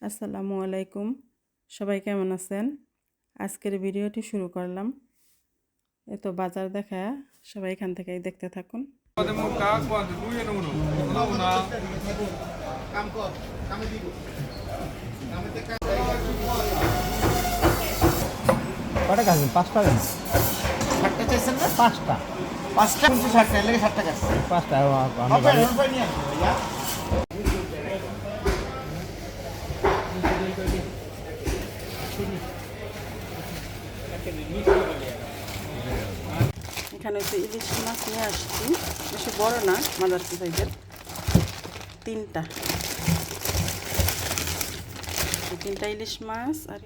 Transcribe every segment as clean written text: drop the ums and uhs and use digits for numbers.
আসসালামু আলাইকুম, সবাই কেমন আছেন? আজকের ভিডিওটি শুরু করলাম। এত বাজার দেখা, সবাই এখান থেকেই দেখতে থাকুন। কটা গাছ 5টা গাছ 60টা চাইছেন না? 5টা 5টা 60টা এর লাগে 60 টাকা আছে। 5টা আমি হবে বাড়ি রুপাই নিয়ে আসবে ভাইয়া। এখানে হচ্ছে ইলিশ মাছ নিয়ে আসছি, বেশি বড় না, মাদার সাইজের 3টা। এই 3টা ইলিশ মাছ। আর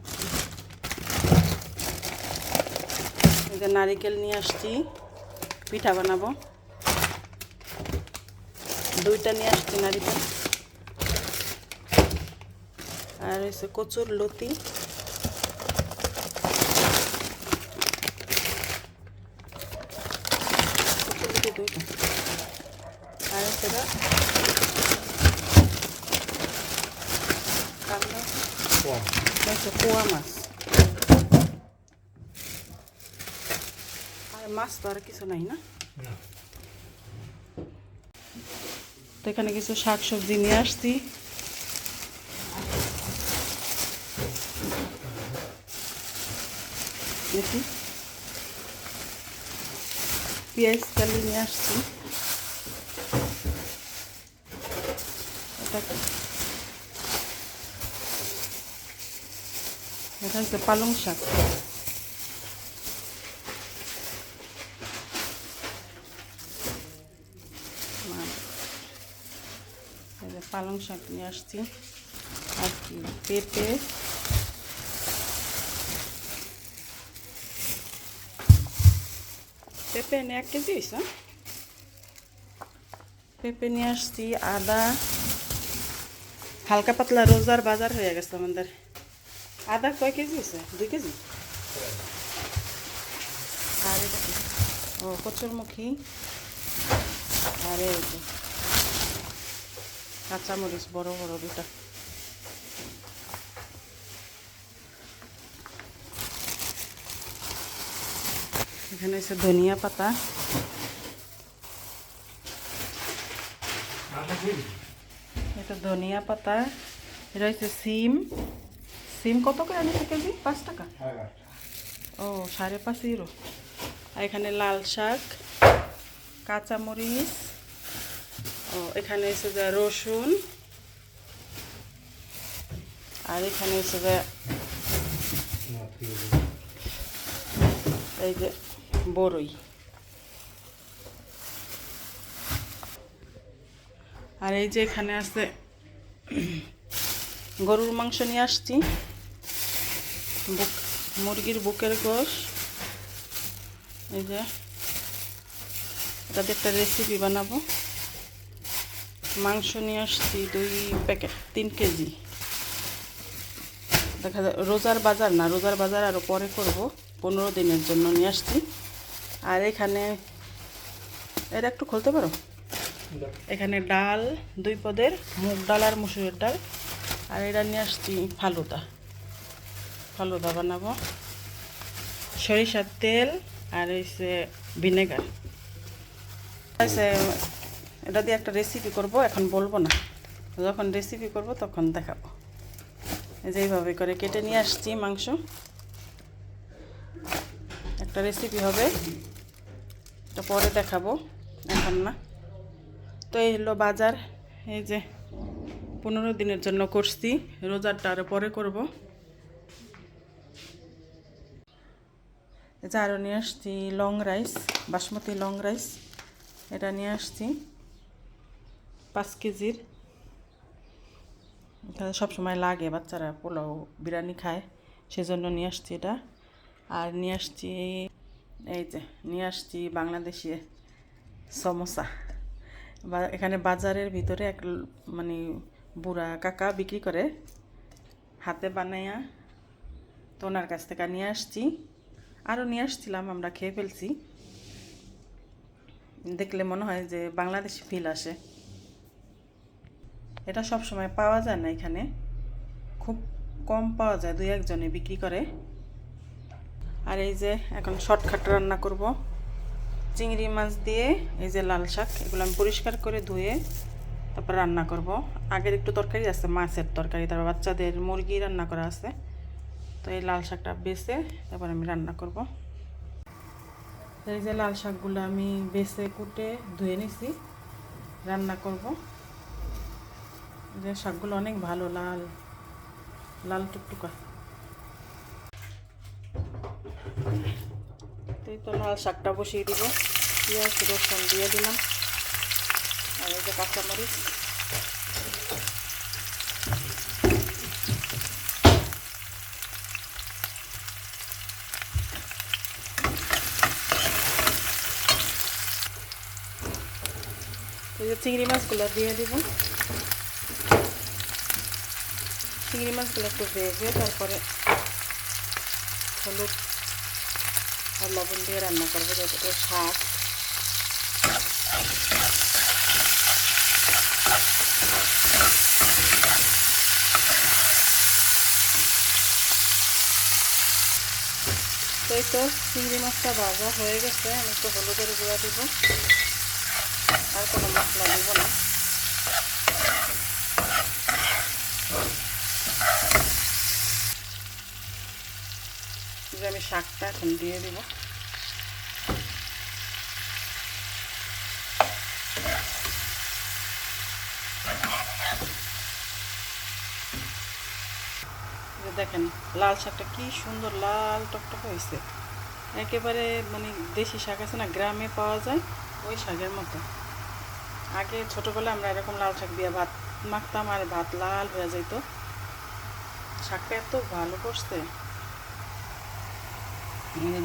এই যে নারিকেল নিয়ে আসছি, পিঠা বানাবো। 2টা নিয়ে আসছি নারিকেল। আর হচ্ছে কচুর লতি, আর হচ্ছে পোয়া মাছ। আর মাছ তো আর কিছু নাই না। তো এখানে কিছু শাক সবজি নিয়ে আসছি। দেখি পেঁয়াজ কালি নিয়ে আসছি। এটা হচ্ছে পালং শাক। পালং শাক নিয়ে আসছি। আর কি পেঁপে, পেঁপে নিয়ে 1 কেজি হয়েছে। পেঁপে নিয়ে আসছি, আদা, হালকা পাতলা রোজার বাজার হয়ে গেছে আমাদের। আদা কয় কেজি হয়েছে? 2 কেজি। আর এটা কি? ও কচুরমুখী। আর এই যে কাঁচামরিচ বড় বড় 2টা। এখানে হচ্ছে ধনিয়া পাতা। এটা ধনিয়া পাতা। এটা হচ্ছে সিম। সিম কত করে আনিছে কেজি? 5 টাকা। ও 5.5 ইউরো। আর এখানে লাল শাক, কাঁচামরিচ, ও এখানে হচ্ছে যে রসুন, আর এখানে হচ্ছে যে এই যে বড়ই। আর এই যে এখানে আছে গরুর মাংস নিয়ে আসছি, মুরগির বুকের গোশ। এই যে এটাতে একটা রেসিপি বানাবো। মাংস নিয়ে আসছি 2 প্যাকেট, 3 কেজি। দেখা যায় রোজার বাজার না, রোজার বাজার আরও পরে করব, 15 দিনের জন্য নিয়ে আসছি। আর এখানে এটা একটু খুলতে পারো। এখানে ডাল 2 পদের, মুগ ডাল আর মসুরের ডাল। আর এটা নিয়ে আসছি ফালুদা, ফালুদা বানাবো। সরিষার তেল আর হচ্ছে ভিনেগার। এটা দিয়ে একটা রেসিপি করব, এখন বলবো না, যখন রেসিপি করব তখন দেখাবো। যেইভাবে করে কেটে নিয়ে আসছি মাংস, একটা রেসিপি হবে, এটা পরে দেখাবো, এখন না। তো এই হলো বাজার। এই যে 15 দিনের জন্য করছি, রোজারটা আরও পরে করব। এই যে আরও নিয়ে আসছি long rice, basmati long rice. এটা নিয়ে আসছি 5 কেজির। এটা সবসময় লাগে, বাচ্চারা পোলাও বিরিয়ানি খায়, সেজন্য নিয়ে আসছি এটা। আর নিয়ে আসছি এই যে নিয়ে আসছি বাংলাদেশি সমোসা। এখানে বাজারের ভিতরে এক মানে বুড়া কাকা বিক্রি করে, হাতে বানাইয়া, তো ওনার কাছ থেকে নিয়ে আসছি। আরও নিয়ে আসছিলাম, আমরা খেয়ে ফেলছি। দেখলে মনে হয় যে বাংলাদেশি ফিল আসে। এটা সব সময় পাওয়া যায় না এখানে, খুব কম পাওয়া যায়, 2-1 জনে বিক্রি করে। আর এই যে এখন শর্টকাট রান্না করব চিংড়ি মাছ দিয়ে। এই যে লাল শাক, এগুলো আমি পরিষ্কার করে ধুয়ে তারপর রান্না করব। আগের একটু তরকারি আছে, মাছের তরকারি, তারপর বাচ্চাদের মুরগি রান্না করা আছে। তো এই লাল শাকটা বেছে তারপর আমি রান্না করব। এই যে লাল শাকগুলো আমি বেছে কুটে ধুয়ে নিছি, রান্না করব। যে শাকগুলো অনেক ভালো, লাল লাল টুকটুকা। এই তো লাল শাকটা বসিয়ে দিব, পেঁয়াজ রসুন দিয়ে দিলাম, আর এই যে কাঁচামরিচ। এই যে চিংড়ি মাছগুলো দিয়ে দিব। চিংড়ি মাছগুলো একটু ভেজে তারপরে হলুদ আর লবণ দিয়ে রান্না করবো, যাতে শাক। তো এই তো চিংড়ি মাছটা ভাজা হয়ে গেছে, আমি একটু হলুদের গুঁড়া দিব, আর কোনো মশলা দিব না। আমি শাকটা এখন দিয়ে দিব। দেখেন লাল শাকটা কি সুন্দর লাল টকটক হয়েছে, একেবারে মানে দেশি শাক আছে না, গ্রামে পাওয়া যায় ওই শাকের মতো। আগে ছোটোবেলায় আমরা এরকম লাল শাক দিয়ে ভাত মাখতাম, আর ভাত লাল হয়ে যেত। শাকটা এত ভালো করছে,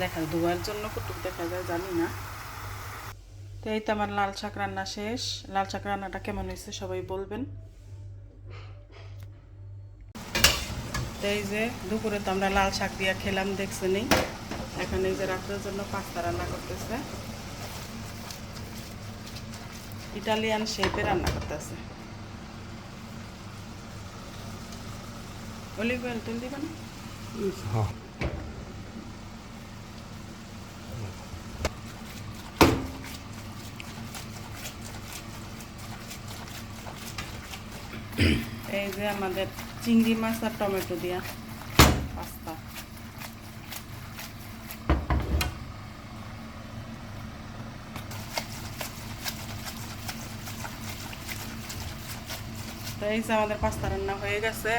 দেখা ধোয়ার জন্য কতটুক দেখা যায় জানি না। তো এই তো আমার লাল শাক রান্না শেষ। লাল শাক রান্নাটা কেমন হয়েছে সবাই বলবেন। তো এই যে দুপুরে তো আমরা লাল শাক দিয়ে খেলাম, দেখছেনই। এখন এই যে রাত্রের জন্য পাস্তা রান্না করতেছে, ইটালিয়ান শেপে রান্না করতেছে। অলিভ অয়েল তেল দিবেন। হ্যাঁ এই যে আমাদের চিংড়ি মাছ আর টমেটো দিয়া পাস্তা। তো এই যে আমাদের পাস্তা রান্না হয়ে গেছে।